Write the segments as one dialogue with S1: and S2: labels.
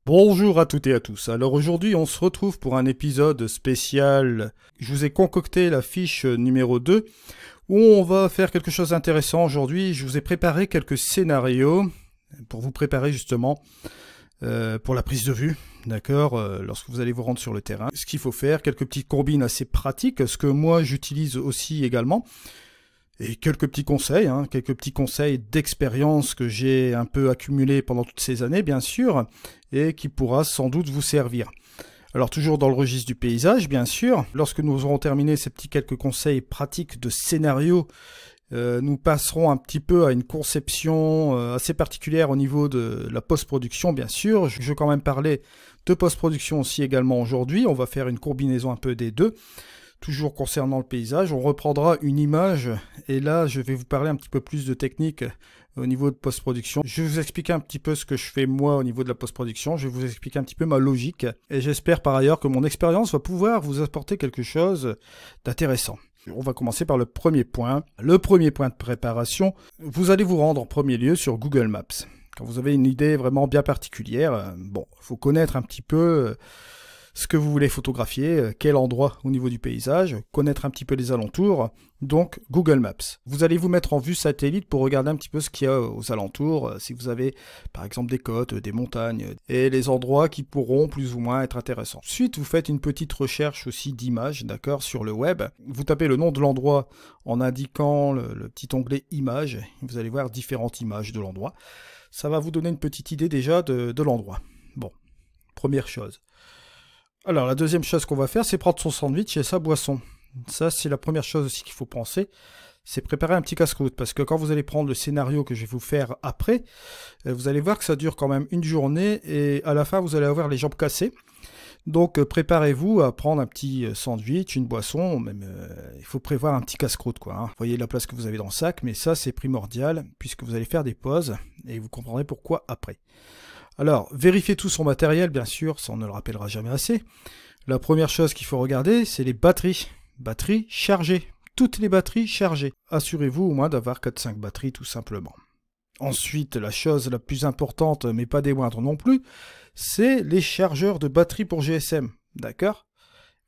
S1: Bonjour à toutes et à tous. Alors aujourd'hui, on se retrouve pour un épisode spécial. Je vous ai concocté la fiche numéro 2 où on va faire quelque chose d'intéressant aujourd'hui. Je vous ai préparé quelques scénarios pour vous préparer justement pour la prise de vue, d'accord, lorsque vous allez vous rendre sur le terrain. Ce qu'il faut faire, quelques petites combines assez pratiques, ce que moi j'utilise aussi également. Et quelques petits conseils d'expérience que j'ai un peu accumulés pendant toutes ces années, bien sûr, et qui pourra sans doute vous servir. Alors toujours dans le registre du paysage, bien sûr, lorsque nous aurons terminé ces petits quelques conseils pratiques de scénario, nous passerons un petit peu à une conception assez particulière au niveau de la post-production, bien sûr. Je vais quand même parler de post-production aussi également aujourd'hui. On va faire une combinaison un peu des deux. Toujours concernant le paysage, on reprendra une image et là je vais vous parler un petit peu plus de technique au niveau de post-production. Je vais vous expliquer un petit peu ce que je fais moi au niveau de la post-production, je vais vous expliquer un petit peu ma logique et j'espère par ailleurs que mon expérience va pouvoir vous apporter quelque chose d'intéressant. On va commencer par le premier point. Le premier point de préparation, vous allez vous rendre en premier lieu sur Google Maps. Quand vous avez une idée vraiment bien particulière, bon, il faut connaître un petit peu ce que vous voulez photographier, quel endroit au niveau du paysage, connaître un petit peu les alentours, donc Google Maps. Vous allez vous mettre en vue satellite pour regarder un petit peu ce qu'il y a aux alentours, si vous avez par exemple des côtes, des montagnes, et les endroits qui pourront plus ou moins être intéressants. Ensuite, vous faites une petite recherche aussi d'images, d'accord, sur le web. Vous tapez le nom de l'endroit en indiquant le petit onglet images, vous allez voir différentes images de l'endroit. Ça va vous donner une petite idée déjà de l'endroit. Bon, première chose. Alors, la deuxième chose qu'on va faire, c'est prendre son sandwich et sa boisson. Ça, c'est la première chose aussi qu'il faut penser. C'est préparer un petit casse-croûte. Parce que quand vous allez prendre le scénario que je vais vous faire après, vous allez voir que ça dure quand même une journée. Et à la fin, vous allez avoir les jambes cassées. Donc, préparez-vous à prendre un petit sandwich, une boisson. Même, il faut prévoir un petit casse-croûte, quoi. Hein. Voyez la place que vous avez dans le sac. Mais ça, c'est primordial, puisque vous allez faire des pauses. Et vous comprendrez pourquoi après. Alors, vérifiez tout son matériel, bien sûr, ça on ne le rappellera jamais assez. La première chose qu'il faut regarder, c'est les batteries. Batteries chargées. Toutes les batteries chargées. Assurez-vous au moins d'avoir 4-5 batteries, tout simplement. Ensuite, la chose la plus importante, mais pas des moindres non plus, c'est les chargeurs de batterie pour GSM. D'accord?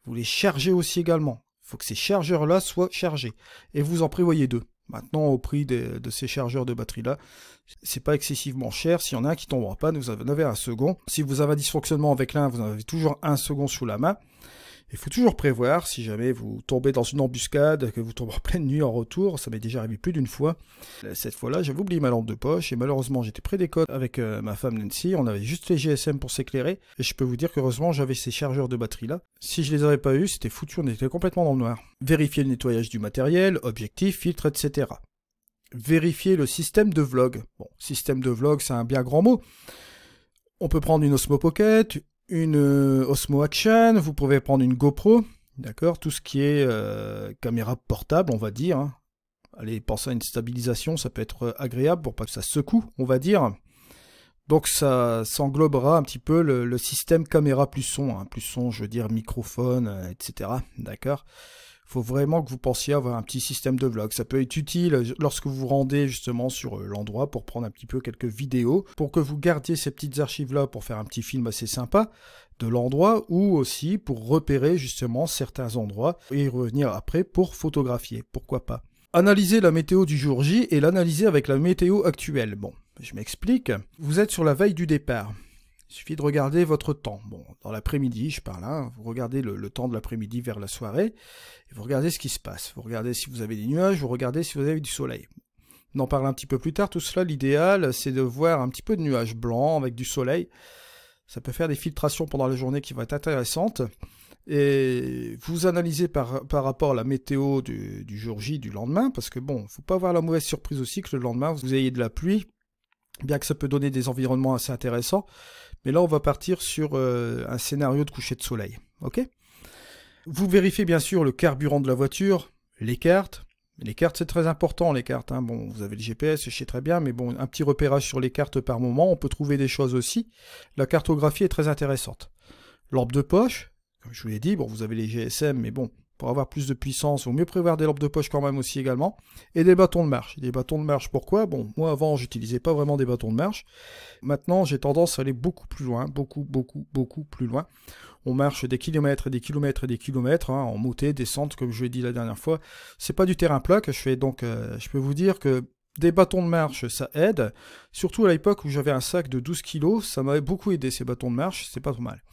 S1: Vous les chargez aussi également. Il faut que ces chargeurs-là soient chargés. Et vous en prévoyez deux. Maintenant, au prix de ces chargeurs de batterie-là, c'est pas excessivement cher. S'il y en a un qui tombera pas, vous en avez un second. Si vous avez un dysfonctionnement avec l'un, vous en avez toujours un second sous la main. Il faut toujours prévoir, si jamais vous tombez dans une embuscade, que vous tombez en pleine nuit en retour, ça m'est déjà arrivé plus d'une fois. Cette fois-là, j'avais oublié ma lampe de poche et malheureusement, j'étais près des côtes avec ma femme Nancy. On avait juste les GSM pour s'éclairer et je peux vous dire qu'heureusement, j'avais ces chargeurs de batterie là. Si je les avais pas eu, c'était foutu, on était complètement dans le noir. Vérifiez le nettoyage du matériel, objectif, filtre, etc. Vérifiez le système de vlog. Bon, système de vlog, c'est un bien grand mot. On peut prendre une Osmo Pocket, une Osmo Action, vous pouvez prendre une GoPro, d'accord, tout ce qui est caméra portable, on va dire. Hein. Allez, pensez à une stabilisation, ça peut être agréable pour pas que ça secoue, on va dire. Donc ça englobera un petit peu le système caméra plus son, hein. Plus son, je veux dire microphone, etc. D'accord. Il faut vraiment que vous pensiez avoir un petit système de vlog. Ça peut être utile lorsque vous vous rendez justement sur l'endroit pour prendre un petit peu quelques vidéos, pour que vous gardiez ces petites archives-là pour faire un petit film assez sympa de l'endroit, ou aussi pour repérer justement certains endroits et revenir après pour photographier. Pourquoi pas. Analyser la météo du jour J et l'analyser avec la météo actuelle. Bon, je m'explique. Vous êtes sur la veille du départ. Il suffit de regarder votre temps. Bon, dans l'après-midi, je parle, hein, vous regardez le temps de l'après-midi vers la soirée, et vous regardez ce qui se passe. Vous regardez si vous avez des nuages, vous regardez si vous avez du soleil. On en parle un petit peu plus tard, tout cela, l'idéal, c'est de voir un petit peu de nuages blancs avec du soleil. Ça peut faire des filtrations pendant la journée qui vont être intéressantes. Et vous analysez par rapport à la météo du jour J, du lendemain, parce que bon, il ne faut pas avoir la mauvaise surprise aussi que le lendemain, vous ayez de la pluie, bien que ça peut donner des environnements assez intéressants. Mais là, on va partir sur un scénario de coucher de soleil. Ok ? Vous vérifiez bien sûr le carburant de la voiture, les cartes. Les cartes, c'est très important, les cartes. Hein. Bon, vous avez le GPS, je sais très bien, mais bon, un petit repérage sur les cartes par moment, on peut trouver des choses aussi. La cartographie est très intéressante. Lampe de poche, comme je vous l'ai dit, bon, vous avez les GSM, mais bon, pour avoir plus de puissance, il vaut mieux prévoir des lampes de poche quand même aussi également, et des bâtons de marche. Des bâtons de marche, pourquoi? Bon, moi avant, j'utilisais pas vraiment des bâtons de marche. Maintenant, j'ai tendance à aller beaucoup plus loin, beaucoup plus loin. On marche des kilomètres et des kilomètres et des kilomètres, hein, en montée, descente, comme je l'ai dit la dernière fois. C'est pas du terrain plat que je fais, donc je peux vous dire que des bâtons de marche, ça aide. Surtout à l'époque où j'avais un sac de 12 kg, ça m'avait beaucoup aidé ces bâtons de marche, c'est pas trop mal.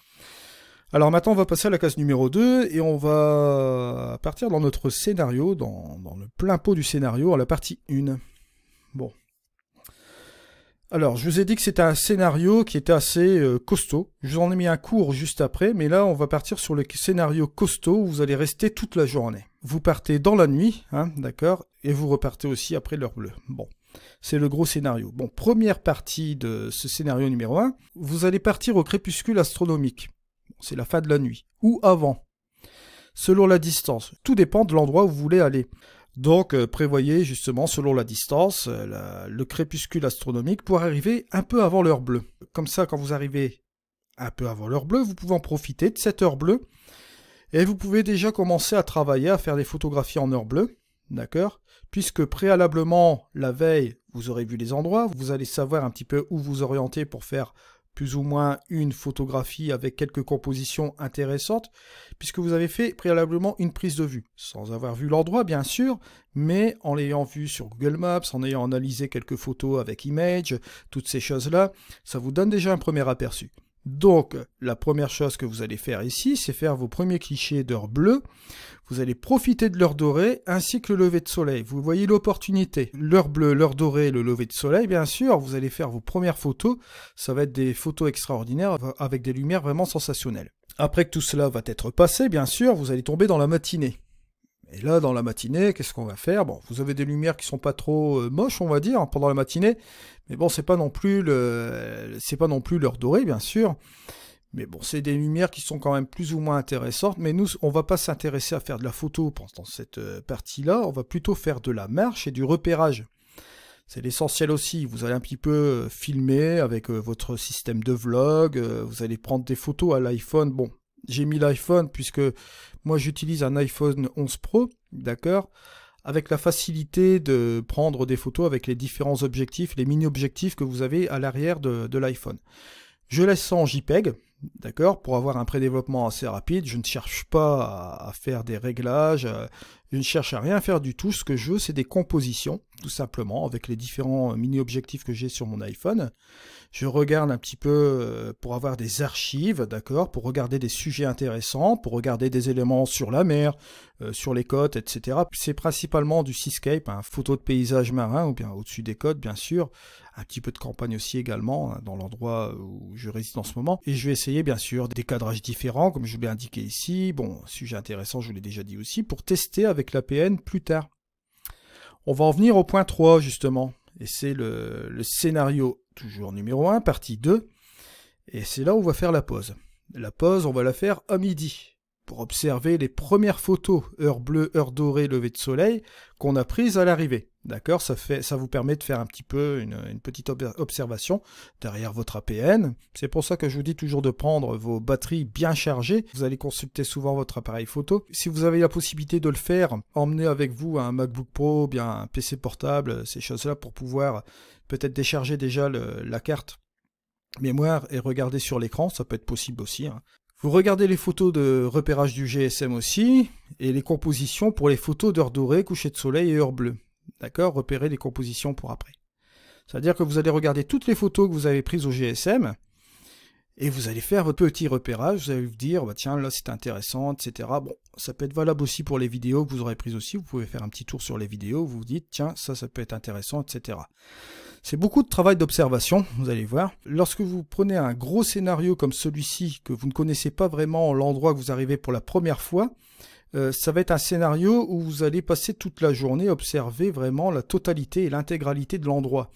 S1: Alors maintenant, on va passer à la case numéro 2 et on va partir dans notre scénario, dans le plein pot du scénario, à la partie 1. Bon. Alors, je vous ai dit que c'était un scénario qui était assez costaud. Je vous en ai mis un court juste après, mais là, on va partir sur le scénario costaud où vous allez rester toute la journée. Vous partez dans la nuit, hein, d'accord, et vous repartez aussi après l'heure bleue. Bon, c'est le gros scénario. Bon, première partie de ce scénario numéro 1, vous allez partir au crépuscule astronomique. C'est la fin de la nuit, ou avant, selon la distance. Tout dépend de l'endroit où vous voulez aller. Donc, prévoyez justement, selon la distance, le crépuscule astronomique pour arriver un peu avant l'heure bleue. Comme ça, quand vous arrivez un peu avant l'heure bleue, vous pouvez en profiter de cette heure bleue. Et vous pouvez déjà commencer à travailler, à faire des photographies en heure bleue. D'accord? Puisque préalablement, la veille, vous aurez vu les endroits, vous allez savoir un petit peu où vous orienter pour faire plus ou moins une photographie avec quelques compositions intéressantes, puisque vous avez fait préalablement une prise de vue, sans avoir vu l'endroit bien sûr, mais en l'ayant vu sur Google Maps, en ayant analysé quelques photos avec Image, toutes ces choses-là, ça vous donne déjà un premier aperçu. Donc, la première chose que vous allez faire ici, c'est faire vos premiers clichés d'heure bleue. Vous allez profiter de l'heure dorée ainsi que le lever de soleil. Vous voyez l'opportunité. L'heure bleue, l'heure dorée, le lever de soleil, bien sûr. Vous allez faire vos premières photos. Ça va être des photos extraordinaires avec des lumières vraiment sensationnelles. Après que tout cela va être passé, bien sûr, vous allez tomber dans la matinée. Et là, dans la matinée, qu'est-ce qu'on va faire? Bon, vous avez des lumières qui sont pas trop moches, on va dire, pendant la matinée. Mais bon, c'est pas non plus l'heure dorée, bien sûr. Mais bon, c'est des lumières qui sont quand même plus ou moins intéressantes. Mais nous, on va pas s'intéresser à faire de la photo pendant cette partie-là. On va plutôt faire de la marche et du repérage. C'est l'essentiel aussi. Vous allez un petit peu filmer avec votre système de vlog. Vous allez prendre des photos à l'iPhone. Bon, j'ai mis l'iPhone puisque moi j'utilise un iPhone 11 Pro, d'accord, avec la facilité de prendre des photos avec les différents objectifs, les mini-objectifs que vous avez à l'arrière de l'iPhone. Je laisse ça en JPEG, d'accord, pour avoir un prédéveloppement assez rapide. Je ne cherche pas à faire des réglages, je ne cherche à rien faire du tout. Ce que je veux, c'est des compositions, tout simplement, avec les différents mini-objectifs que j'ai sur mon iPhone. Je regarde un petit peu pour avoir des archives, d'accord, pour regarder des sujets intéressants, pour regarder des éléments sur la mer, sur les côtes, etc. C'est principalement du seascape, hein, photo de paysage marin, ou bien au-dessus des côtes, bien sûr. Un petit peu de campagne aussi également, hein, dans l'endroit où je réside en ce moment. Et je vais essayer, bien sûr, des cadrages différents, comme je l'ai indiqué ici. Bon, sujet intéressant, je vous l'ai déjà dit aussi, pour tester avec l'APN plus tard. On va en venir au point 3, justement. Et c'est le scénario, toujours numéro 1, partie 2. Et c'est là où on va faire la pause. La pause, on va la faire à midi, pour observer les premières photos, heure bleue, heure dorée, lever de soleil, qu'on a prises à l'arrivée. D'accord, ça vous permet de faire un petit peu une petite observation derrière votre APN. C'est pour ça que je vous dis toujours de prendre vos batteries bien chargées. Vous allez consulter souvent votre appareil photo. Si vous avez la possibilité de le faire, emmenez avec vous un MacBook Pro, bien un PC portable, ces choses-là pour pouvoir peut-être décharger déjà la carte mémoire et regarder sur l'écran. Ça peut être possible aussi, hein. Vous regardez les photos de repérage du GSM aussi, et les compositions pour les photos d'heure dorée, coucher de soleil et heure bleue. D'accord, repérer les compositions pour après. C'est-à-dire que vous allez regarder toutes les photos que vous avez prises au GSM, et vous allez faire votre petit repérage, vous allez vous dire, bah tiens, là c'est intéressant, etc. Bon, ça peut être valable aussi pour les vidéos que vous aurez prises aussi, vous pouvez faire un petit tour sur les vidéos, vous vous dites, tiens, ça peut être intéressant, etc. C'est beaucoup de travail d'observation, vous allez voir. Lorsque vous prenez un gros scénario comme celui-ci, que vous ne connaissez pas vraiment l'endroit que vous arrivez pour la première fois, ça va être un scénario où vous allez passer toute la journée à observer vraiment la totalité et l'intégralité de l'endroit.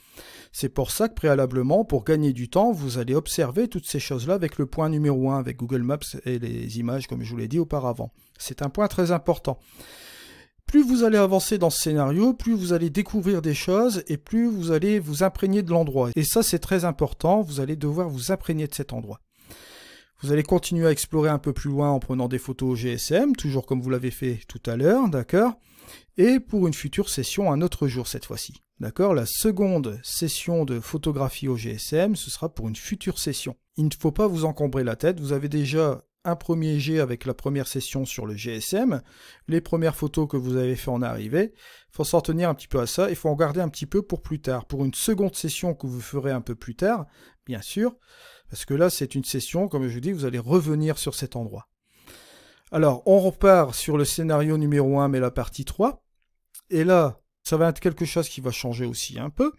S1: C'est pour ça que préalablement, pour gagner du temps, vous allez observer toutes ces choses-là avec le point numéro 1, avec Google Maps et les images comme je vous l'ai dit auparavant. C'est un point très important. Plus vous allez avancer dans ce scénario, plus vous allez découvrir des choses et plus vous allez vous imprégner de l'endroit. Et ça, c'est très important, vous allez devoir vous imprégner de cet endroit. Vous allez continuer à explorer un peu plus loin en prenant des photos au GSM, toujours comme vous l'avez fait tout à l'heure, d'accord? Et pour une future session, un autre jour cette fois-ci, d'accord? La seconde session de photographie au GSM, ce sera pour une future session. Il ne faut pas vous encombrer la tête, vous avez déjà un premier jet avec la première session sur le GSM, les premières photos que vous avez fait en arrivée, il faut s'en tenir un petit peu à ça, il faut en garder un petit peu pour plus tard, pour une seconde session que vous ferez un peu plus tard, bien sûr, parce que là c'est une session, comme je vous dis, vous allez revenir sur cet endroit. Alors, on repart sur le scénario numéro 1, mais la partie 3, et là, ça va être quelque chose qui va changer aussi un peu.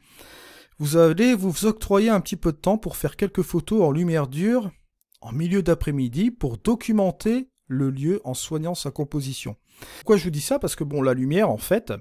S1: Vous allez vous octroyer un petit peu de temps pour faire quelques photos en lumière dure, en milieu d'après-midi, pour documenter le lieu en soignant sa composition. Pourquoi je vous dis ça? Parce que bon, la lumière, en fait,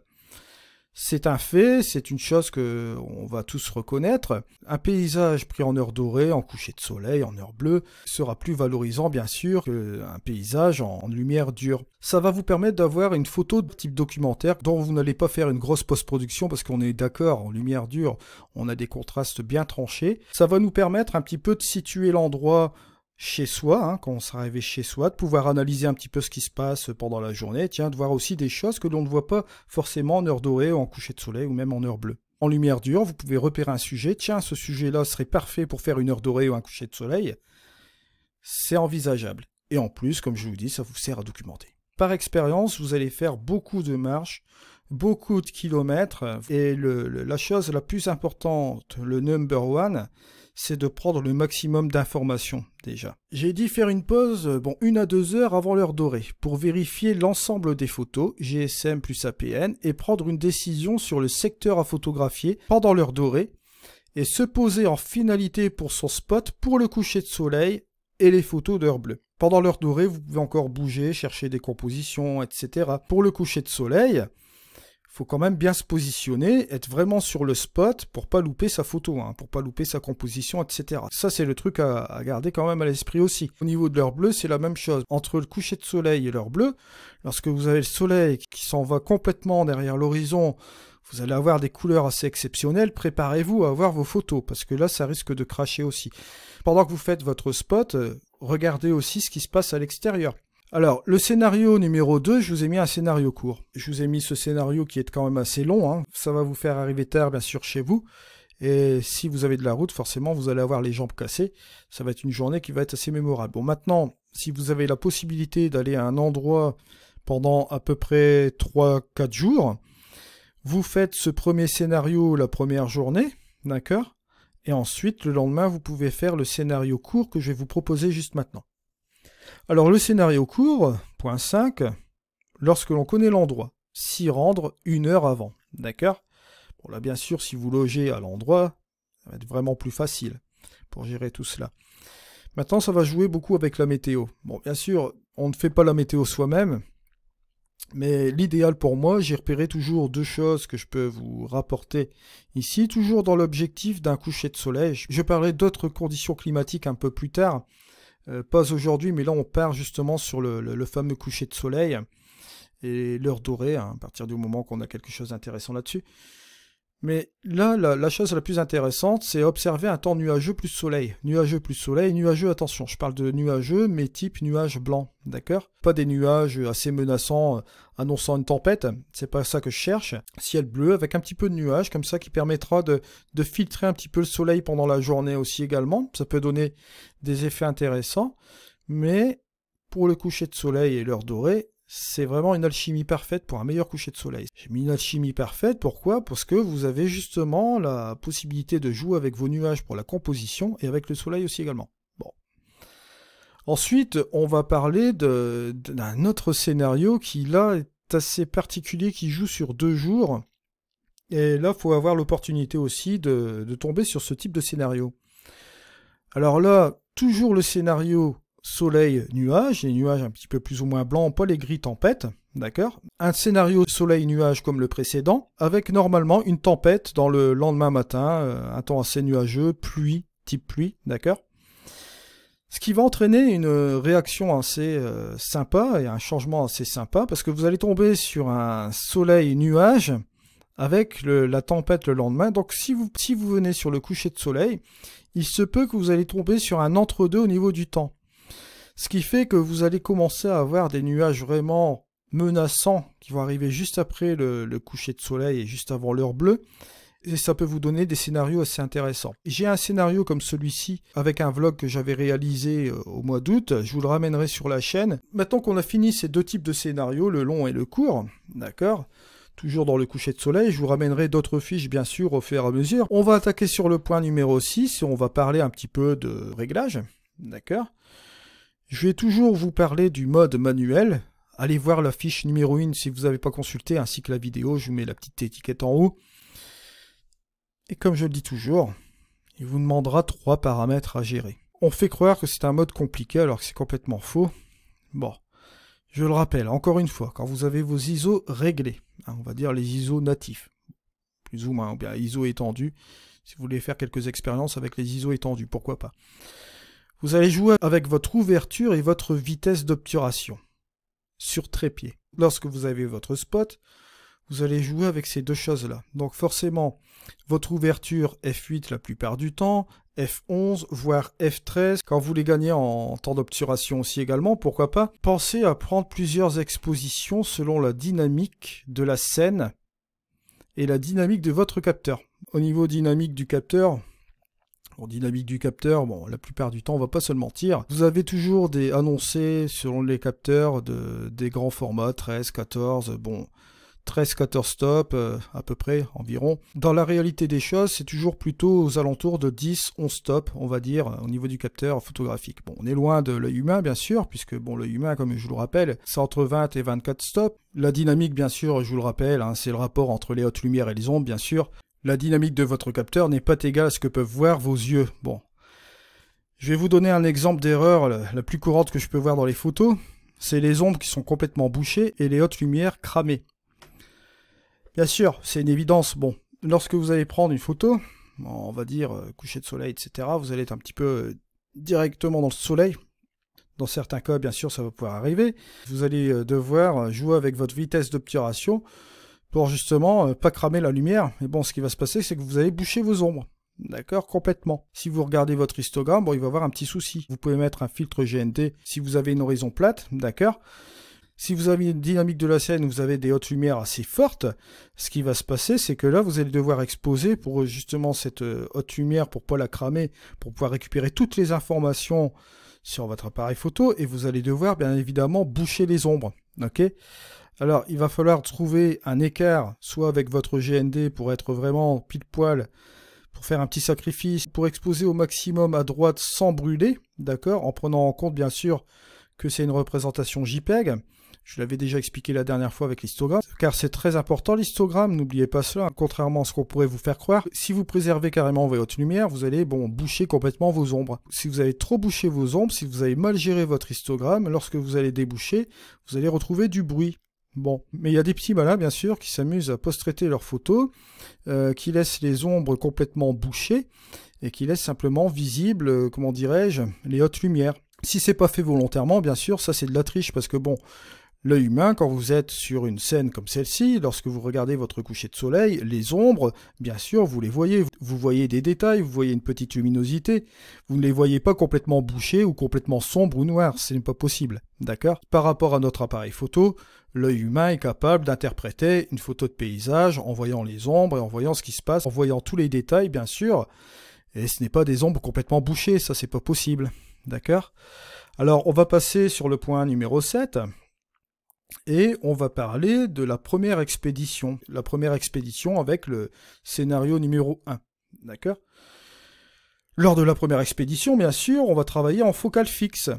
S1: c'est un fait, c'est une chose que on va tous reconnaître. Un paysage pris en heure dorée, en coucher de soleil, en heure bleue, sera plus valorisant bien sûr qu'un paysage en lumière dure. Ça va vous permettre d'avoir une photo de type documentaire dont vous n'allez pas faire une grosse post-production parce qu'on est d'accord, en lumière dure, on a des contrastes bien tranchés. Ça va nous permettre un petit peu de situer l'endroit chez soi, hein, quand on sera arrivé chez soi, de pouvoir analyser un petit peu ce qui se passe pendant la journée, tiens, de voir aussi des choses que l'on ne voit pas forcément en heure dorée, ou en coucher de soleil, ou même en heure bleue. En lumière dure, vous pouvez repérer un sujet, tiens, ce sujet-là serait parfait pour faire une heure dorée ou un coucher de soleil. C'est envisageable. Et en plus, comme je vous dis, ça vous sert à documenter. Par expérience, vous allez faire beaucoup de marches, beaucoup de kilomètres, et la chose la plus importante, le number one, c'est de prendre le maximum d'informations déjà. J'ai dit faire une pause, 1 à 2 heures avant l'heure dorée, pour vérifier l'ensemble des photos, GSM plus APN, et prendre une décision sur le secteur à photographier pendant l'heure dorée, et se poser en finalité pour son spot pour le coucher de soleil et les photos d'heure bleue. Pendant l'heure dorée, vous pouvez encore bouger, chercher des compositions, etc. Pour le coucher de soleil, il faut quand même bien se positionner, être vraiment sur le spot pour pas louper sa photo, hein, pour pas louper sa composition, etc. Ça, c'est le truc à garder quand même à l'esprit aussi. Au niveau de l'heure bleue, c'est la même chose. Entre le coucher de soleil et l'heure bleue, lorsque vous avez le soleil qui s'en va complètement derrière l'horizon, vous allez avoir des couleurs assez exceptionnelles. Préparez-vous à avoir vos photos, parce que là, ça risque de cracher aussi. Pendant que vous faites votre spot, regardez aussi ce qui se passe à l'extérieur. Alors, le scénario numéro 2, je vous ai mis un scénario court. Je vous ai mis ce scénario qui est quand même assez long, hein. Ça va vous faire arriver tard, bien sûr, chez vous. Et si vous avez de la route, forcément, vous allez avoir les jambes cassées. Ça va être une journée qui va être assez mémorable. Bon, maintenant, si vous avez la possibilité d'aller à un endroit pendant à peu près 3-4 jours, vous faites ce premier scénario la première journée, d'accord? Et ensuite, le lendemain, vous pouvez faire le scénario court que je vais vous proposer juste maintenant. Alors le scénario court, point 5, lorsque l'on connaît l'endroit, s'y rendre 1 heure avant, d'accord? Bon là bien sûr si vous logez à l'endroit, ça va être vraiment plus facile pour gérer tout cela. Maintenant ça va jouer beaucoup avec la météo. Bon bien sûr on ne fait pas la météo soi-même, mais l'idéal pour moi, j'ai repéré toujours 2 choses que je peux vous rapporter ici, toujours dans l'objectif d'un coucher de soleil. Je parlais d'autres conditions climatiques un peu plus tard, pas aujourd'hui, mais là on part justement sur le fameux coucher de soleil et l'heure dorée, hein, à partir du moment qu'on a quelque chose d'intéressant là-dessus. Mais là, la chose la plus intéressante, c'est observer un temps nuageux plus soleil. Nuageux plus soleil, nuageux, attention, je parle de nuageux, mais type nuage blanc, d'accord? Pas des nuages assez menaçants, annonçant une tempête, c'est pas ça que je cherche. Ciel bleu, avec un petit peu de nuages, comme ça, qui permettra de filtrer un petit peu le soleil pendant la journée aussi également. Ça peut donner des effets intéressants, mais pour le coucher de soleil et l'heure dorée, c'est vraiment une alchimie parfaite pour un meilleur coucher de soleil. J'ai mis une alchimie parfaite, pourquoi? Parce que vous avez justement la possibilité de jouer avec vos nuages pour la composition et avec le soleil aussi également. Bon. Ensuite, on va parler d'un autre scénario qui là est assez particulier, qui joue sur 2 jours. Et là, il faut avoir l'opportunité aussi de tomber sur ce type de scénario. Alors là, toujours le scénario soleil-nuage, les nuages un petit peu plus ou moins blancs, pas les gris tempêtes, d'accord? Un scénario soleil-nuage comme le précédent, avec normalement une tempête dans le lendemain matin, un temps assez nuageux, pluie, type pluie, d'accord? Ce qui va entraîner une réaction assez sympa et un changement assez sympa, parce que vous allez tomber sur un soleil-nuage avec la tempête le lendemain. Donc si vous venez sur le coucher de soleil, il se peut que vous allez tomber sur un entre-deux au niveau du temps. Ce qui fait que vous allez commencer à avoir des nuages vraiment menaçants qui vont arriver juste après le coucher de soleil et juste avant l'heure bleue. Et ça peut vous donner des scénarios assez intéressants. J'ai un scénario comme celui-ci avec un vlog que j'avais réalisé au mois d'août. Je vous le ramènerai sur la chaîne. Maintenant qu'on a fini ces deux types de scénarios, le long et le court, d'accord, toujours dans le coucher de soleil, je vous ramènerai d'autres fiches bien sûr au fur et à mesure. On va attaquer sur le point numéro 6 et on va parler un petit peu de réglage, d'accord. Je vais toujours vous parler du mode manuel. Allez voir la fiche numéro 1 si vous n'avez pas consulté, ainsi que la vidéo, je vous mets la petite étiquette en haut. Et comme je le dis toujours, il vous demandera 3 paramètres à gérer. On fait croire que c'est un mode compliqué alors que c'est complètement faux. Bon, je le rappelle, encore une fois, quand vous avez vos ISO réglés, on va dire les ISO natifs, plus ou moins, ou bien ISO étendus, si vous voulez faire quelques expériences avec les ISO étendus, pourquoi pas. Vous allez jouer avec votre ouverture et votre vitesse d'obturation sur trépied. Lorsque vous avez votre spot, vous allez jouer avec ces deux choses-là. Donc forcément, votre ouverture F8 la plupart du temps, F11, voire F13, quand vous les gagnez en temps d'obturation aussi également, pourquoi pas. Pensez à prendre plusieurs expositions selon la dynamique de la scène et la dynamique de votre capteur. Au niveau dynamique du capteur, bon, la plupart du temps, on va pas se le mentir. Vous avez toujours des annoncés selon les capteurs des grands formats, 13, 14, bon, 13-14 stops, à peu près, environ. Dans la réalité des choses, c'est toujours plutôt aux alentours de 10-11 stops, on va dire, au niveau du capteur photographique. Bon, on est loin de l'œil humain, bien sûr, puisque bon, l'œil humain, comme je vous le rappelle, c'est entre 20 et 24 stops. La dynamique, bien sûr, je vous le rappelle, c'est le rapport entre les hautes lumières et les ombres, bien sûr. La dynamique de votre capteur n'est pas égale à ce que peuvent voir vos yeux. Bon, je vais vous donner un exemple d'erreur la plus courante que je peux voir dans les photos. C'est les ombres qui sont complètement bouchées et les hautes lumières cramées. Bien sûr, c'est une évidence. Bon, lorsque vous allez prendre une photo, on va dire coucher de soleil, etc., vous allez être un petit peu directement dans le soleil. Dans certains cas, bien sûr, ça va pouvoir arriver. Vous allez devoir jouer avec votre vitesse d'obturation pour justement pas cramer la lumière. Mais bon, ce qui va se passer, c'est que vous allez boucher vos ombres. D'accord, complètement. Si vous regardez votre histogramme, bon, il va y avoir un petit souci. Vous pouvez mettre un filtre GND si vous avez une horizon plate, d'accord. Si vous avez une dynamique de la scène où vous avez des hautes lumières assez fortes, ce qui va se passer, c'est que là, vous allez devoir exposer pour justement cette haute lumière, pour pas la cramer, pour pouvoir récupérer toutes les informations sur votre appareil photo, et vous allez devoir, bien évidemment, boucher les ombres. Ok ? Alors, il va falloir trouver un écart, soit avec votre GND pour être vraiment pile poil, pour faire un petit sacrifice, pour exposer au maximum à droite sans brûler, d'accord ? En prenant en compte, bien sûr, que c'est une représentation JPEG. Je l'avais déjà expliqué la dernière fois avec l'histogramme, car c'est très important l'histogramme, n'oubliez pas cela, contrairement à ce qu'on pourrait vous faire croire. Si vous préservez carrément vos hautes lumières, vous allez boucher complètement vos ombres. Si vous avez trop bouché vos ombres, si vous avez mal géré votre histogramme, lorsque vous allez déboucher, vous allez retrouver du bruit. Bon, mais il y a des petits malins, bien sûr, qui s'amusent à post-traiter leurs photos, qui laissent les ombres complètement bouchées, et qui laissent simplement visibles, comment dirais-je, les hautes lumières. Si c'est pas fait volontairement, bien sûr, ça c'est de la triche, parce que bon, l'œil humain, quand vous êtes sur une scène comme celle-ci, lorsque vous regardez votre coucher de soleil, les ombres, bien sûr, vous les voyez. Vous voyez des détails, vous voyez une petite luminosité. Vous ne les voyez pas complètement bouchées ou complètement sombres ou noires. Ce n'est pas possible. D'accord ? Par rapport à notre appareil photo, l'œil humain est capable d'interpréter une photo de paysage en voyant les ombres et en voyant ce qui se passe, en voyant tous les détails, bien sûr. Et ce n'est pas des ombres complètement bouchées, ça c'est pas possible. D'accord ? Alors, on va passer sur le point numéro 7. Et on va parler de la première expédition. La première expédition avec le scénario numéro 1. D'accord ? Lors de la première expédition, bien sûr, on va travailler en focale fixe.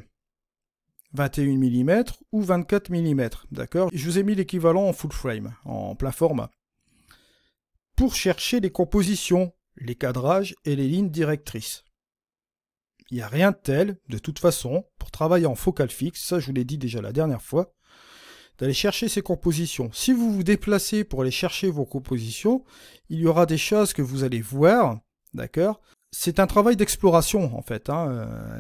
S1: 21 mm ou 24 mm. D'accord ? Je vous ai mis l'équivalent en full frame, en plein format. Pour chercher les compositions, les cadrages et les lignes directrices. Il n'y a rien de tel, de toute façon, pour travailler en focale fixe, ça je vous l'ai dit déjà la dernière fois, d'aller chercher ces compositions. Si vous vous déplacez pour aller chercher vos compositions, il y aura des choses que vous allez voir, d'accord ? C'est un travail d'exploration, en fait.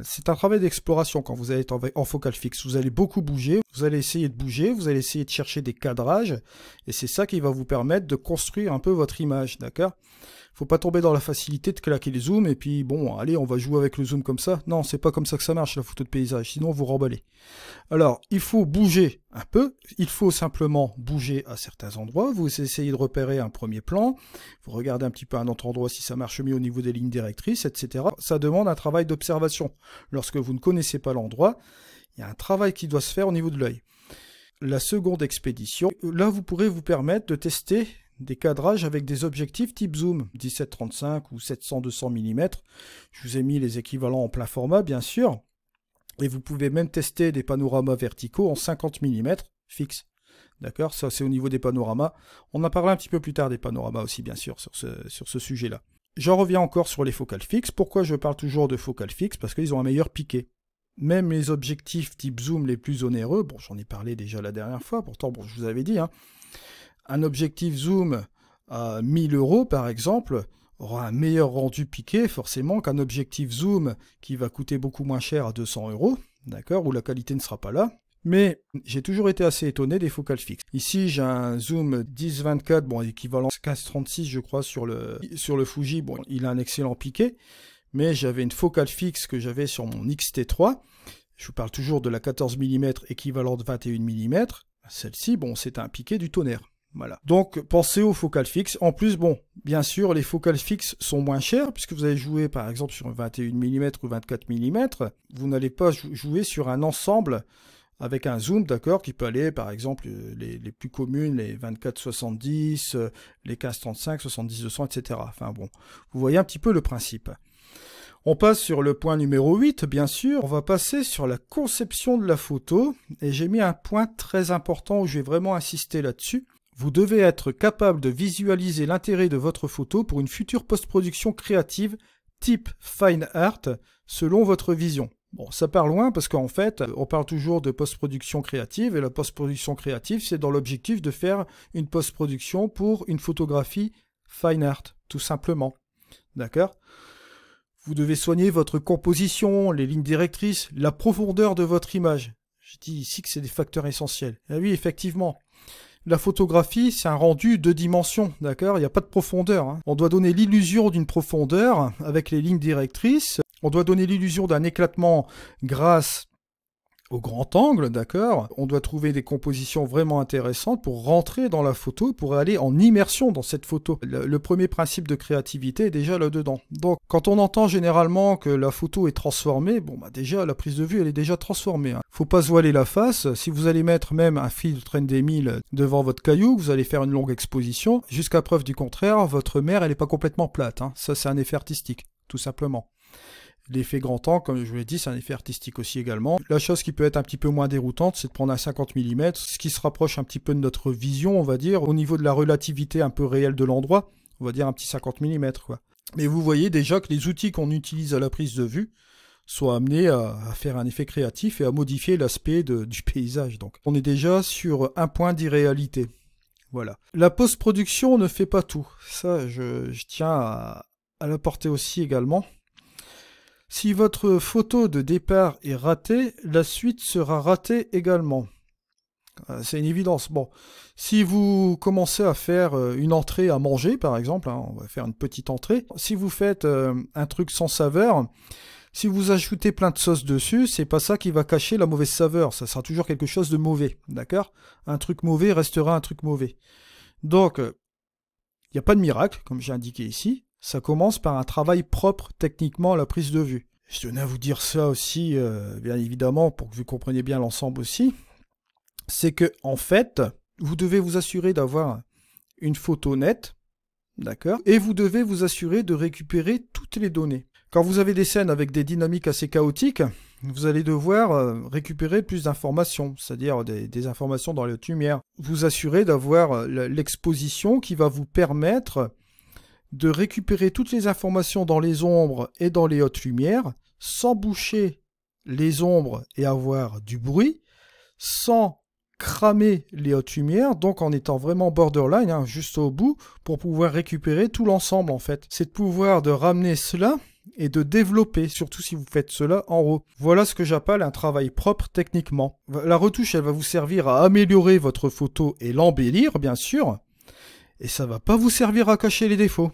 S1: C'est un travail d'exploration quand vous allez être en focale fixe. Vous allez beaucoup bouger, vous allez essayer de bouger, vous allez essayer de chercher des cadrages, et c'est ça qui va vous permettre de construire un peu votre image, d'accord ? Faut pas tomber dans la facilité de claquer les zooms et puis bon, allez, on va jouer avec le zoom comme ça. Non, c'est pas comme ça que ça marche la photo de paysage, sinon vous remballez. Alors, il faut bouger un peu, il faut simplement bouger à certains endroits, vous essayez de repérer un premier plan, vous regardez un petit peu à un autre endroit si ça marche mieux au niveau des lignes directrices, etc. Ça demande un travail d'observation. Lorsque vous ne connaissez pas l'endroit, il y a un travail qui doit se faire au niveau de l'œil. La seconde expédition, là vous pourrez vous permettre de tester des cadrages avec des objectifs type zoom, 17-35 ou 700-200 mm. Je vous ai mis les équivalents en plein format, bien sûr. Et vous pouvez même tester des panoramas verticaux en 50 mm fixe. D'accord? Ça, c'est au niveau des panoramas. On en parlera un petit peu plus tard des panoramas aussi, bien sûr, sur ce sujet-là. J'en reviens encore sur les focales fixes. Pourquoi je parle toujours de focales fixes? Parce qu'ils ont un meilleur piqué. Même les objectifs type zoom les plus onéreux, bon, j'en ai parlé déjà la dernière fois, pourtant, bon, je vous avais dit, hein, un objectif zoom à 1000 € par exemple aura un meilleur rendu piqué forcément qu'un objectif zoom qui va coûter beaucoup moins cher à 200 €, d'accord, où la qualité ne sera pas là. Mais j'ai toujours été assez étonné des focales fixes. Ici j'ai un zoom 10-24, bon équivalent 15-36 je crois sur le Fuji, bon il a un excellent piqué, mais j'avais une focale fixe que j'avais sur mon X-T3, je vous parle toujours de la 14 mm équivalente 21 mm, celle-ci, bon c'est un piqué du tonnerre. Voilà. Donc, pensez aux focales fixes. En plus, bon, bien sûr, les focales fixes sont moins chères, puisque vous allez jouer, par exemple, sur 21 mm ou 24 mm. Vous n'allez pas jouer sur un ensemble avec un zoom, d'accord, qui peut aller, par exemple, les plus communes, les 24-70, les 15-35, 70-200, etc. Enfin, bon, vous voyez un petit peu le principe. On passe sur le point numéro 8, bien sûr. On va passer sur la conception de la photo. Et j'ai mis un point très important où je vais vraiment insister là-dessus. Vous devez être capable de visualiser l'intérêt de votre photo pour une future post-production créative type fine art selon votre vision. Bon, ça part loin parce qu'en fait, on parle toujours de post-production créative et la post-production créative, c'est dans l'objectif de faire une post-production pour une photographie fine art, tout simplement. D'accord ? Vous devez soigner votre composition, les lignes directrices, la profondeur de votre image. Je dis ici que c'est des facteurs essentiels. Et oui, effectivement. La photographie, c'est un rendu 2 dimensions, d'accord? Il n'y a pas de profondeur. Hein. On doit donner l'illusion d'une profondeur avec les lignes directrices. On doit donner l'illusion d'un éclatement grâce au grand angle, d'accord? On doit trouver des compositions vraiment intéressantes pour rentrer dans la photo, pour aller en immersion dans cette photo. Le premier principe de créativité est déjà là-dedans. Donc, quand on entend généralement que la photo est transformée, bon, bah déjà, la prise de vue, elle est déjà transformée. Hein. Faut pas se voiler la face. Si vous allez mettre même un filtre ND1000 devant votre caillou, vous allez faire une longue exposition. Jusqu'à preuve du contraire, votre mer, elle n'est pas complètement plate. Hein. Ça, c'est un effet artistique, tout simplement. L'effet grand angle, comme je vous l'ai dit, c'est un effet artistique aussi également. La chose qui peut être un petit peu moins déroutante, c'est de prendre un 50 mm, ce qui se rapproche un petit peu de notre vision, on va dire, au niveau de la relativité un peu réelle de l'endroit, on va dire un petit 50 mm, quoi. Mais vous voyez déjà que les outils qu'on utilise à la prise de vue sont amenés à faire un effet créatif et à modifier l'aspect du paysage. Donc, on est déjà sur un point d'irréalité. Voilà. La post-production ne fait pas tout. Ça, je tiens à l'apporter aussi également. Si votre photo de départ est ratée, la suite sera ratée également. C'est une évidence. Bon, si vous commencez à faire une entrée à manger, par exemple, hein, on va faire une petite entrée. Si vous faites un truc sans saveur, si vous ajoutez plein de sauce dessus, c'est pas ça qui va cacher la mauvaise saveur. Ça sera toujours quelque chose de mauvais, d'accord? Un truc mauvais restera un truc mauvais. Donc, il n'y a pas de miracle, comme j'ai indiqué ici. Ça commence par un travail propre techniquement à la prise de vue. Je tenais à vous dire ça aussi, bien évidemment, pour que vous compreniez bien l'ensemble aussi. C'est que, en fait, vous devez vous assurer d'avoir une photo nette, d'accord? Et vous devez vous assurer de récupérer toutes les données. Quand vous avez des scènes avec des dynamiques assez chaotiques, vous allez devoir récupérer plus d'informations, c'est-à-dire des informations dans les hautes lumières. Vous assurer d'avoir l'exposition qui va vous permettre de récupérer toutes les informations dans les ombres et dans les hautes lumières, sans boucher les ombres et avoir du bruit, sans cramer les hautes lumières, donc en étant vraiment borderline, hein, juste au bout, pour pouvoir récupérer tout l'ensemble en fait. C'est de pouvoir de ramener cela et de développer, surtout si vous faites cela en RAW. Voilà ce que j'appelle un travail propre techniquement. La retouche, elle va vous servir à améliorer votre photo et l'embellir, bien sûr, et ça va pas vous servir à cacher les défauts.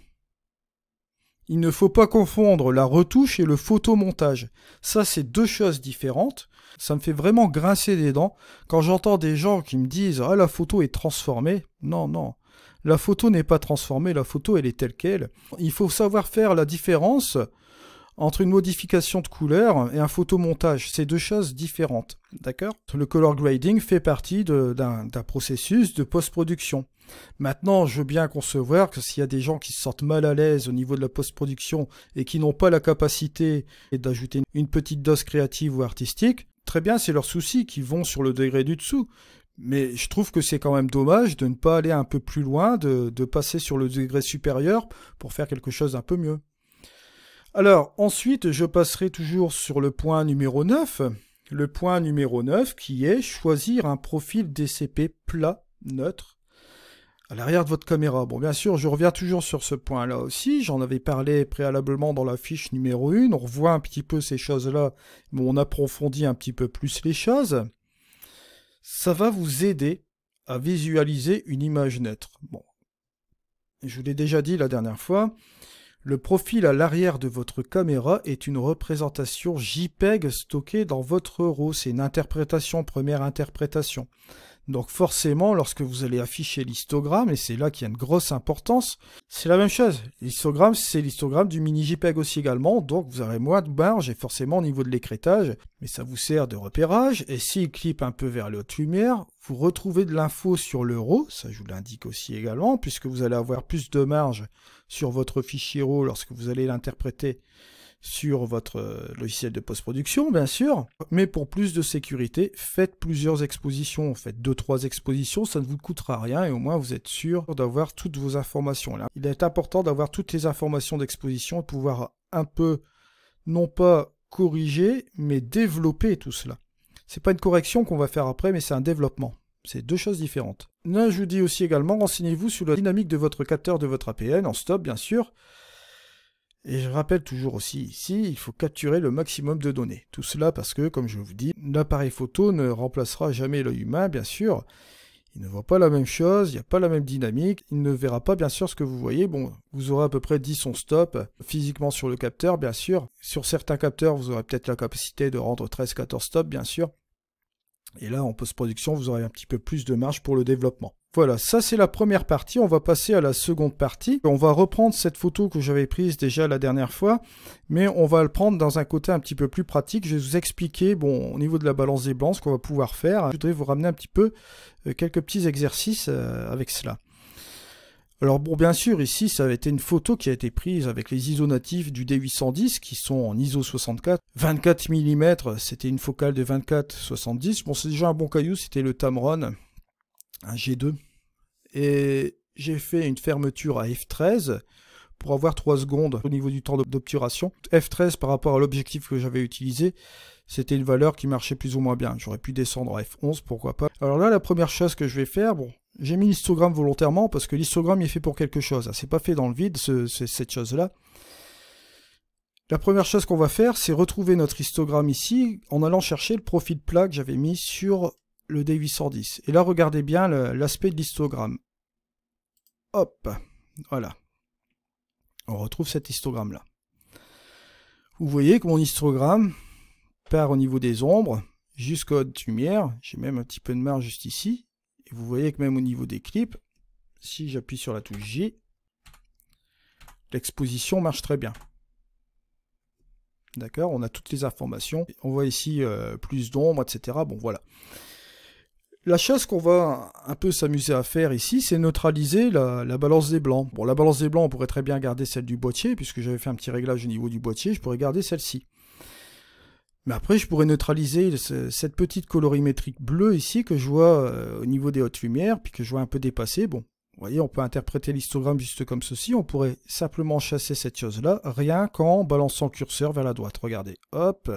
S1: Il ne faut pas confondre la retouche et le photomontage. Ça, c'est deux choses différentes. Ça me fait vraiment grincer des dents quand j'entends des gens qui me disent « Ah, la photo est transformée ». Non, non. La photo n'est pas transformée, la photo, elle est telle qu'elle. Il faut savoir faire la différence entre une modification de couleur et un photomontage. C'est deux choses différentes, d'accord? Le color grading fait partie d'un processus de post-production. Maintenant, je veux bien concevoir que s'il y a des gens qui se sentent mal à l'aise au niveau de la post-production et qui n'ont pas la capacité d'ajouter une petite dose créative ou artistique, très bien, c'est leur souci, qui vont sur le degré du dessous. Mais je trouve que c'est quand même dommage de ne pas aller un peu plus loin, de passer sur le degré supérieur pour faire quelque chose d'un peu mieux. Alors, ensuite, je passerai toujours sur le point numéro 9. Le point numéro 9 qui est choisir un profil DCP plat, neutre, à l'arrière de votre caméra. Bon, bien sûr, je reviens toujours sur ce point-là aussi. J'en avais parlé préalablement dans la fiche numéro 1. On revoit un petit peu ces choses-là, mais on approfondit un petit peu plus les choses. Ça va vous aider à visualiser une image neutre. Bon, je vous l'ai déjà dit la dernière fois. Le profil à l'arrière de votre caméra est une représentation JPEG stockée dans votre RAW. C'est une interprétation, première interprétation. Donc forcément, lorsque vous allez afficher l'histogramme, et c'est là qu'il y a une grosse importance, c'est la même chose. L'histogramme, c'est l'histogramme du mini JPEG aussi également, donc vous aurez moins de marge, et forcément au niveau de l'écrêtage, mais ça vous sert de repérage, et s'il clippe un peu vers la haute lumière, vous retrouvez de l'info sur le RAW, ça je vous l'indique aussi également, puisque vous allez avoir plus de marge sur votre fichier RAW lorsque vous allez l'interpréter sur votre logiciel de post-production, bien sûr. Mais pour plus de sécurité, faites plusieurs expositions. Faites 2-3 expositions, ça ne vous coûtera rien et au moins vous êtes sûr d'avoir toutes vos informations là. Il est important d'avoir toutes les informations d'exposition et pouvoir un peu, non pas corriger, mais développer tout cela. C'est pas une correction qu'on va faire après, mais c'est un développement. C'est deux choses différentes. Là, je vous dis aussi également, renseignez-vous sur la dynamique de votre capteur de votre APN, en stop bien sûr. Et je rappelle toujours aussi ici, il faut capturer le maximum de données. Tout cela parce que, comme je vous dis, l'appareil photo ne remplacera jamais l'œil humain, bien sûr. Il ne voit pas la même chose, il n'y a pas la même dynamique, il ne verra pas bien sûr ce que vous voyez. Bon, vous aurez à peu près 10 sons stop, physiquement sur le capteur, bien sûr. Sur certains capteurs, vous aurez peut-être la capacité de rendre 13-14 stops, bien sûr. Et là, en post-production, vous aurez un petit peu plus de marge pour le développement. Voilà, ça c'est la première partie. On va passer à la seconde partie. On va reprendre cette photo que j'avais prise déjà la dernière fois, mais on va le prendre dans un côté un petit peu plus pratique. Je vais vous expliquer, bon, au niveau de la balance des blancs, ce qu'on va pouvoir faire. Je voudrais vous ramener un petit peu quelques petits exercices avec cela. Alors bon, bien sûr, ici, ça a été une photo qui a été prise avec les ISO natifs du D810 qui sont en ISO 64. 24 mm, c'était une focale de 24-70. Bon, c'est déjà un bon caillou, c'était le Tamron, un G2. Et j'ai fait une fermeture à f13 pour avoir 3 secondes au niveau du temps d'obturation. f13 par rapport à l'objectif que j'avais utilisé, c'était une valeur qui marchait plus ou moins bien. J'aurais pu descendre à f11, pourquoi pas. Alors là, la première chose que je vais faire, bon, j'ai mis l'histogramme volontairement parce que l'histogramme est fait pour quelque chose. C'est pas fait dans le vide, cette chose-là. La première chose qu'on va faire, c'est retrouver notre histogramme ici en allant chercher le profil plat que j'avais mis sur le D810. Et là, regardez bien l'aspect de l'histogramme. Hop, voilà. On retrouve cet histogramme-là. Vous voyez que mon histogramme part au niveau des ombres jusqu'à haute lumière. J'ai même un petit peu de marge juste ici. Et vous voyez que même au niveau des clips, si j'appuie sur la touche J, l'exposition marche très bien. D'accord, on a toutes les informations. On voit ici plus d'ombre, etc. Bon, voilà. La chose qu'on va un peu s'amuser à faire ici, c'est neutraliser la balance des blancs. Bon, la balance des blancs, on pourrait très bien garder celle du boîtier, puisque j'avais fait un petit réglage au niveau du boîtier, je pourrais garder celle-ci. Mais après, je pourrais neutraliser cette petite colorimétrie bleue ici, que je vois au niveau des hautes lumières, puis que je vois un peu dépasser. Bon, vous voyez, on peut interpréter l'histogramme juste comme ceci. On pourrait simplement chasser cette chose-là, rien qu'en balançant le curseur vers la droite. Regardez, hop,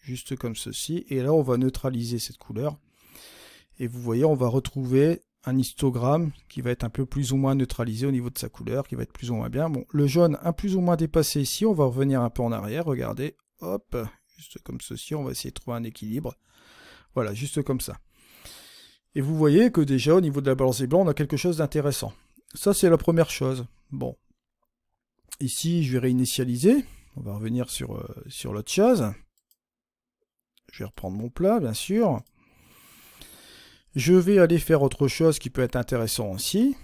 S1: juste comme ceci. Et là, on va neutraliser cette couleur. Et vous voyez, on va retrouver un histogramme qui va être un peu plus ou moins neutralisé au niveau de sa couleur, qui va être plus ou moins bien. Bon, le jaune un plus ou moins dépassé ici, on va revenir un peu en arrière, regardez, hop, juste comme ceci, on va essayer de trouver un équilibre. Voilà, juste comme ça. Et vous voyez que déjà, au niveau de la balance des blancs, on a quelque chose d'intéressant. Ça, c'est la première chose. Bon. Ici, je vais réinitialiser. On va revenir sur l'autre chose. Je vais reprendre mon plat, bien sûr. Je vais aller faire autre chose qui peut être intéressant aussi.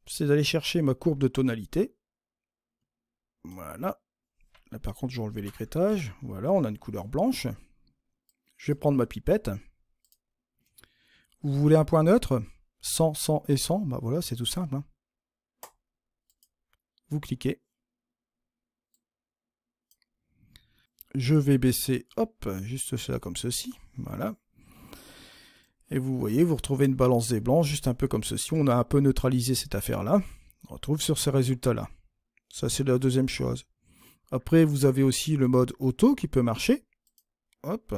S1: C'est d'aller chercher ma courbe de tonalité. Voilà. Là, par contre, je vais enlever l'écrêtage. Voilà, on a une couleur blanche. Je vais prendre ma pipette. Vous voulez un point neutre? 100, 100 et 100. Bah voilà, c'est tout simple. Hein. Vous cliquez. Je vais baisser, hop, juste cela comme ceci. Voilà. Et vous voyez, vous retrouvez une balance des blancs, juste un peu comme ceci. On a un peu neutralisé cette affaire-là. On retrouve sur ces résultats-là. Ça, c'est la deuxième chose. Après, vous avez aussi le mode auto qui peut marcher. Hop.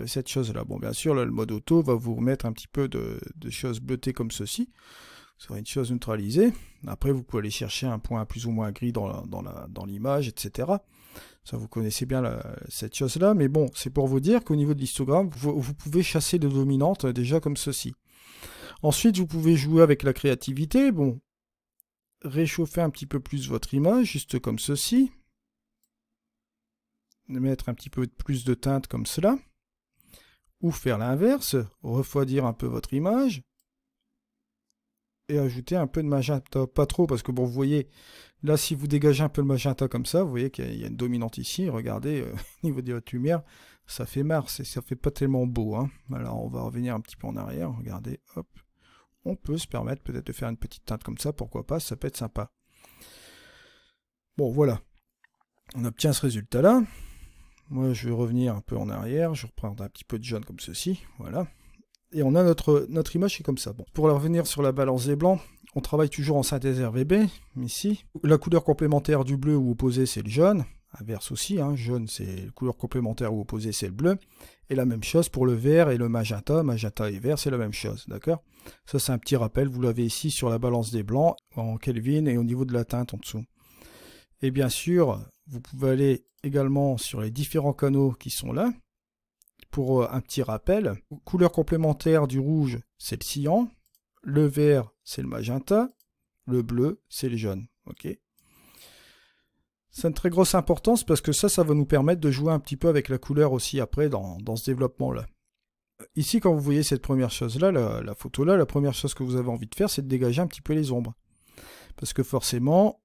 S1: Cette chose-là. Bon, bien sûr, là, le mode auto va vous remettre un petit peu de choses bleutées comme ceci. Vous aurez une chose neutralisée. Après, vous pouvez aller chercher un point plus ou moins gris dans l'image, etc. Ça, vous connaissez bien cette chose-là. Mais bon, c'est pour vous dire qu'au niveau de l'histogramme, vous pouvez chasser de dominantes déjà comme ceci. Ensuite, vous pouvez jouer avec la créativité. Bon, réchauffer un petit peu plus votre image, juste comme ceci. Mettre un petit peu plus de teinte comme cela. Ou faire l'inverse, refroidir un peu votre image. Et ajouter un peu de magenta, pas trop, parce que bon, vous voyez, là, si vous dégagez un peu le magenta comme ça, vous voyez qu'il y a une dominante ici, regardez, au niveau de la lumière, ça fait marre, ça fait pas tellement beau, hein. Alors, on va revenir un petit peu en arrière, regardez, hop, on peut se permettre peut-être de faire une petite teinte comme ça, pourquoi pas, ça peut être sympa. Bon, voilà, on obtient ce résultat-là. Moi, je vais revenir un peu en arrière, je vais reprendre un petit peu de jaune comme ceci, voilà. Et on a notre image qui est comme ça. Bon, pour revenir sur la balance des blancs, on travaille toujours en synthèse RVB, ici. La couleur complémentaire du bleu ou opposé, c'est le jaune. Inverse aussi, hein. Jaune, c'est la couleur complémentaire ou opposée, c'est le bleu. Et la même chose pour le vert et le magenta. Magenta et vert, c'est la même chose, d'accord? Ça, c'est un petit rappel. Vous l'avez ici sur la balance des blancs, en Kelvin et au niveau de la teinte en dessous. Et bien sûr, vous pouvez aller également sur les différents canaux qui sont là. Pour un petit rappel, couleur complémentaire du rouge, c'est le cyan, le vert, c'est le magenta, le bleu, c'est le jaune. Okay. C'est une très grosse importance parce que ça va nous permettre de jouer un petit peu avec la couleur aussi après dans ce développement-là. Ici, quand vous voyez cette première chose-là, la photo-là, la première chose que vous avez envie de faire, c'est de dégager un petit peu les ombres. Parce que forcément,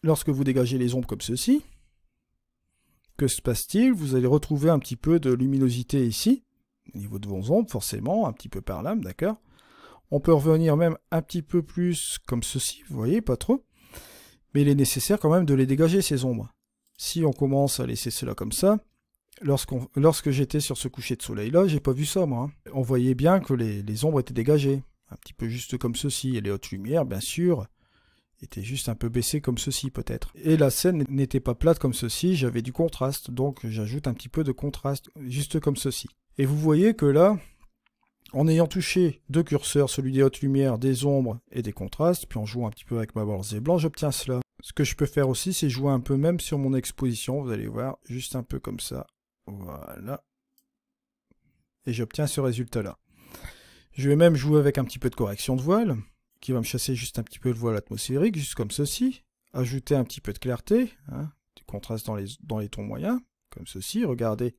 S1: lorsque vous dégagez les ombres comme ceci, que se passe-t-il? Vous allez retrouver un petit peu de luminosité ici, au niveau de vos ombres, forcément, un petit peu par là, d'accord? On peut revenir même un petit peu plus comme ceci, vous voyez, pas trop. Mais il est nécessaire quand même de les dégager, ces ombres. Si on commence à laisser cela comme ça, lorsque j'étais sur ce coucher de soleil-là, j'ai pas vu ça, moi. Hein. On voyait bien que les ombres étaient dégagées, un petit peu juste comme ceci. Et les hautes lumières, bien sûr, était juste un peu baissé comme ceci peut-être. Et la scène n'était pas plate comme ceci, j'avais du contraste, donc j'ajoute un petit peu de contraste, juste comme ceci. Et vous voyez que là, en ayant touché deux curseurs, celui des hautes lumières, des ombres et des contrastes, puis en jouant un petit peu avec ma balance des blancs, j'obtiens cela. Ce que je peux faire aussi, c'est jouer un peu même sur mon exposition, vous allez voir, juste un peu comme ça. Voilà. Et j'obtiens ce résultat-là. Je vais même jouer avec un petit peu de correction de voile, qui va me chasser juste un petit peu le voile atmosphérique, juste comme ceci. Ajouter un petit peu de clarté, hein, du contraste dans les tons moyens, comme ceci. Regardez,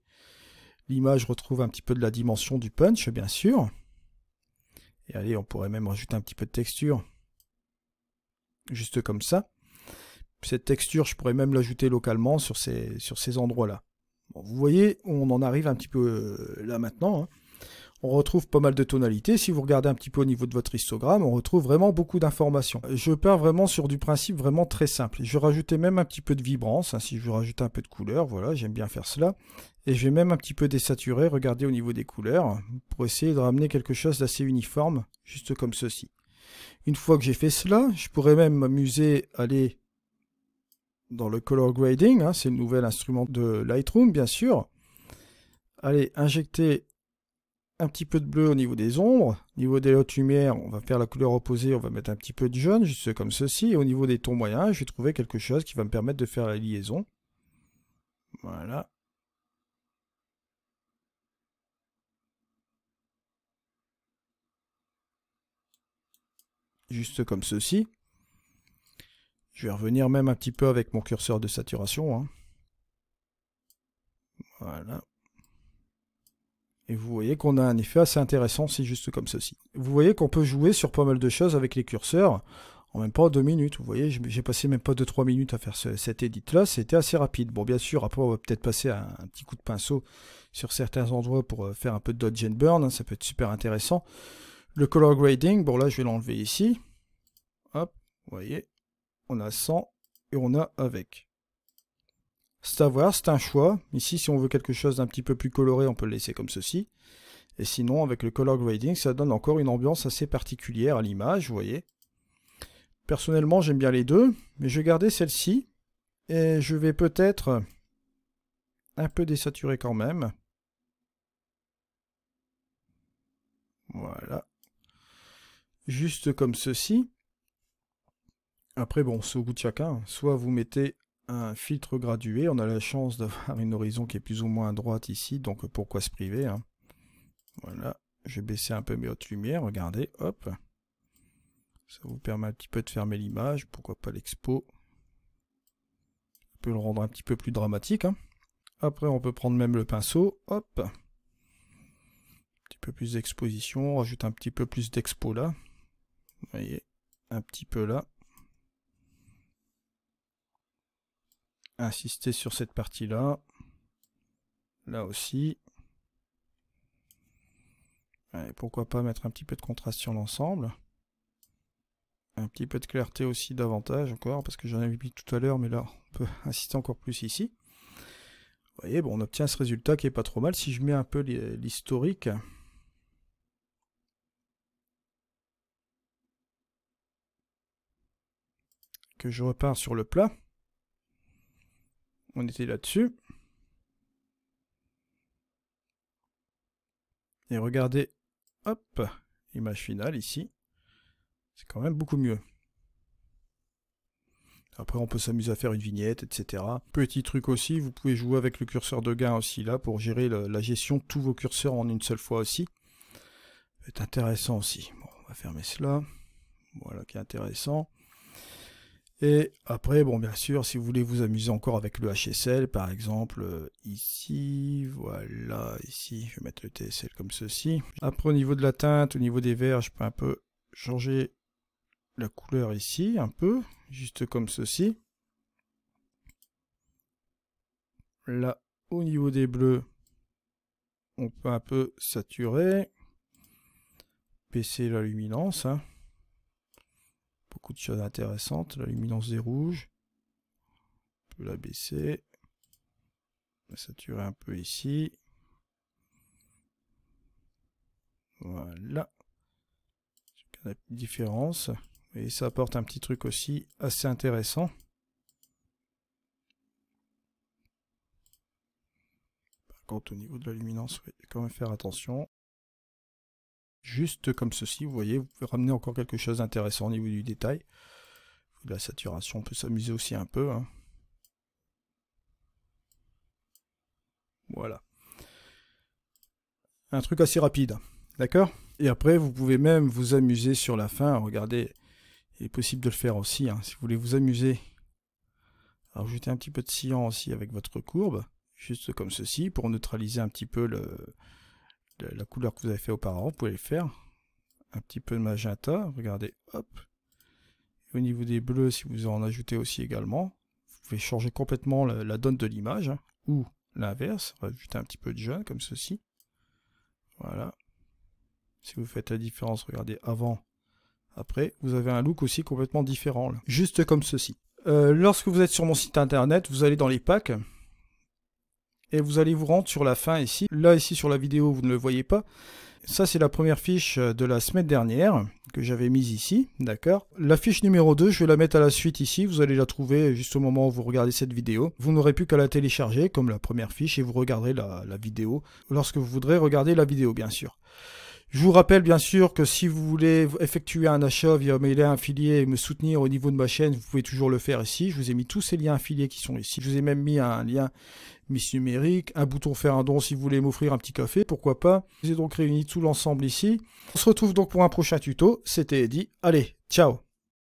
S1: l'image retrouve un petit peu de la dimension du punch, bien sûr. Et allez, on pourrait même rajouter un petit peu de texture, juste comme ça. Cette texture, je pourrais même l'ajouter localement sur ces endroits-là. Bon, vous voyez, on en arrive un petit peu là maintenant, hein. On retrouve pas mal de tonalités. Si vous regardez un petit peu au niveau de votre histogramme, on retrouve vraiment beaucoup d'informations. Je pars vraiment sur du principe vraiment très simple. Je vais rajouter même un petit peu de vibrance, hein, si je veux rajouter un peu de couleur, voilà, j'aime bien faire cela. Et je vais même un petit peu désaturer, regardez au niveau des couleurs, pour essayer de ramener quelque chose d'assez uniforme, juste comme ceci. Une fois que j'ai fait cela, je pourrais même m'amuser à aller dans le color grading, hein, c'est le nouvel instrument de Lightroom, bien sûr. Allez, injecter un petit peu de bleu au niveau des ombres. Au niveau des hautes lumières, on va faire la couleur opposée, on va mettre un petit peu de jaune, juste comme ceci. Et au niveau des tons moyens, je vais trouver quelque chose qui va me permettre de faire la liaison. Voilà. juste comme ceci. Je vais revenir même un petit peu avec mon curseur de saturation, hein. Voilà. Et vous voyez qu'on a un effet assez intéressant, c'est juste comme ceci. Vous voyez qu'on peut jouer sur pas mal de choses avec les curseurs en même pas 2 minutes. Vous voyez, j'ai passé même pas 2-3 minutes à faire cet edit-là, c'était assez rapide. Bon, bien sûr, après on va peut-être passer un petit coup de pinceau sur certains endroits pour faire un peu de dodge and burn, hein, ça peut être super intéressant. Le color grading, bon là je vais l'enlever ici. Hop, vous voyez, on a sans et on a avec. C'est à voir, c'est un choix. Ici, si on veut quelque chose d'un petit peu plus coloré, on peut le laisser comme ceci. Et sinon, avec le color grading, ça donne encore une ambiance assez particulière à l'image, vous voyez. Personnellement, j'aime bien les deux, mais je vais garder celle-ci. Et je vais peut-être un peu désaturer quand même. Voilà. Juste comme ceci. Après, bon, c'est au goût de chacun. Soit vous mettez un filtre gradué, on a la chance d'avoir une horizon qui est plus ou moins à droite ici, donc pourquoi se priver, hein. Voilà, je vais baisser un peu mes hautes lumières, regardez, hop. Ça vous permet un petit peu de fermer l'image, pourquoi pas l'expo. On peut le rendre un petit peu plus dramatique, hein. Après, on peut prendre même le pinceau, hop. Un petit peu plus d'exposition, on rajoute un petit peu plus d'expo là. Vous voyez, un petit peu là. Insister sur cette partie-là. Là aussi. Allez, pourquoi pas mettre un petit peu de contraste sur l'ensemble. Un petit peu de clarté aussi davantage encore, parce que j'en avais mis tout à l'heure, mais là, on peut insister encore plus ici. Vous voyez, bon, on obtient ce résultat qui est pas trop mal. Si je mets un peu l'historique, que je repars sur le plat, on était là-dessus. Et regardez, hop, image finale ici. C'est quand même beaucoup mieux. Après, on peut s'amuser à faire une vignette, etc. Petit truc aussi, vous pouvez jouer avec le curseur de gain aussi là pour gérer la gestion de tous vos curseurs en une seule fois aussi. C'est intéressant aussi. Bon, on va fermer cela. Voilà qui est intéressant. Et après, bon, bien sûr, si vous voulez vous amuser encore avec le HSL, par exemple, ici, voilà, ici, je vais mettre le TSL comme ceci. Après, au niveau de la teinte, au niveau des verts, je peux un peu changer la couleur ici, un peu, juste comme ceci. Là, au niveau des bleus, on peut un peu saturer, baisser la luminance, hein. Beaucoup de choses intéressantes. La luminance des rouges. On peut la baisser. La saturer un peu ici. Voilà. Il y a une différence. Et ça apporte un petit truc aussi assez intéressant. Par contre, au niveau de la luminance, il faut quand même faire attention. Juste comme ceci, vous voyez, vous pouvez ramener encore quelque chose d'intéressant au niveau du détail. La saturation, on peut s'amuser aussi un peu, hein. Voilà. Un truc assez rapide, d'accord? Et après, vous pouvez même vous amuser sur la fin. Regardez, il est possible de le faire aussi, hein. Si vous voulez vous amuser, rajoutez un petit peu de cyan aussi avec votre courbe, juste comme ceci, pour neutraliser un petit peu la couleur que vous avez fait auparavant. Vous pouvez le faire. Un petit peu de magenta, regardez, hop. Et au niveau des bleus, si vous en ajoutez aussi également, vous pouvez changer complètement la donne de l'image, hein, ou l'inverse, rajouter un petit peu de jaune comme ceci. Voilà. Si vous faites la différence, regardez avant, après, vous avez un look aussi complètement différent, là. Juste comme ceci. Lorsque vous êtes sur mon site internet, vous allez dans les packs, et vous allez vous rendre sur la fin ici. Là, ici sur la vidéo, vous ne le voyez pas. Ça, c'est la première fiche de la semaine dernière que j'avais mise ici, d'accord. La fiche numéro 2, je vais la mettre à la suite ici. Vous allez la trouver juste au moment où vous regardez cette vidéo. Vous n'aurez plus qu'à la télécharger comme la première fiche et vous regarderez la vidéo lorsque vous voudrez regarder la vidéo, bien sûr. Je vous rappelle bien sûr que si vous voulez effectuer un achat via mail affilié et me soutenir au niveau de ma chaîne, vous pouvez toujours le faire ici. Je vous ai mis tous ces liens affiliés qui sont ici. Je vous ai même mis un lien Miss Numérique, un bouton faire un don si vous voulez m'offrir un petit café, pourquoi pas. Je vous ai donc réuni tout l'ensemble ici. On se retrouve donc pour un prochain tuto. C'était Eddy. Allez, ciao!